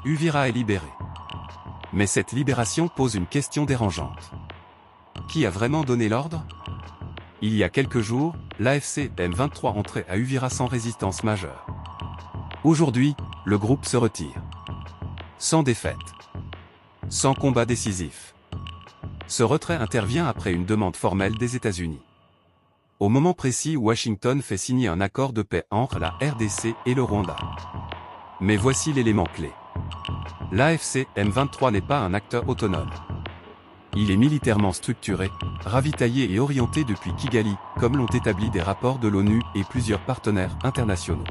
Uvira est libéré. Mais cette libération pose une question dérangeante. Qui a vraiment donné l'ordre? Il y a quelques jours, l'AFC M23 entrait à Uvira sans résistance majeure. Aujourd'hui, le groupe se retire. Sans défaite. Sans combat décisif. Ce retrait intervient après une demande formelle des États-Unis. Au moment précis où Washington fait signer un accord de paix entre la RDC et le Rwanda. Mais voici l'élément clé. L'AFC M23 n'est pas un acteur autonome. Il est militairement structuré, ravitaillé et orienté depuis Kigali, comme l'ont établi des rapports de l'ONU et plusieurs partenaires internationaux.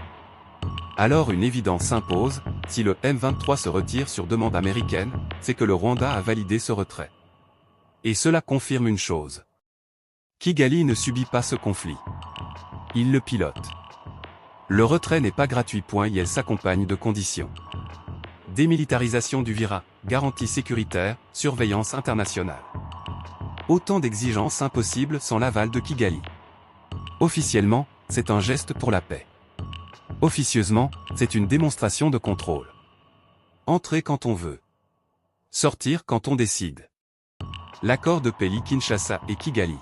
Alors une évidence s'impose, si le M23 se retire sur demande américaine, c'est que le Rwanda a validé ce retrait. Et cela confirme une chose. Kigali ne subit pas ce conflit. Il le pilote. Le retrait n'est pas gratuit. Il s'accompagne de conditions. Démilitarisation d'Uvira, garantie sécuritaire, surveillance internationale. Autant d'exigences impossibles sans l'aval de Kigali. Officiellement, c'est un geste pour la paix. Officieusement, c'est une démonstration de contrôle. Entrer quand on veut. Sortir quand on décide. L'accord de paix lie Kinshasa et Kigali.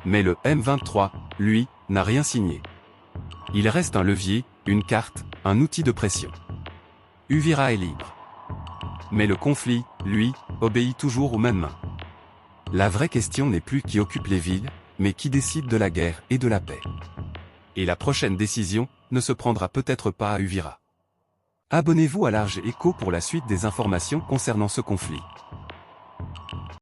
Mais le M23, lui, n'a rien signé. Il reste un levier, une carte, un outil de pression. Uvira est libre. Mais le conflit, lui, obéit toujours aux mêmes mains. La vraie question n'est plus qui occupe les villes, mais qui décide de la guerre et de la paix. Et la prochaine décision ne se prendra peut-être pas à Uvira. Abonnez-vous à Large Écho pour la suite des informations concernant ce conflit.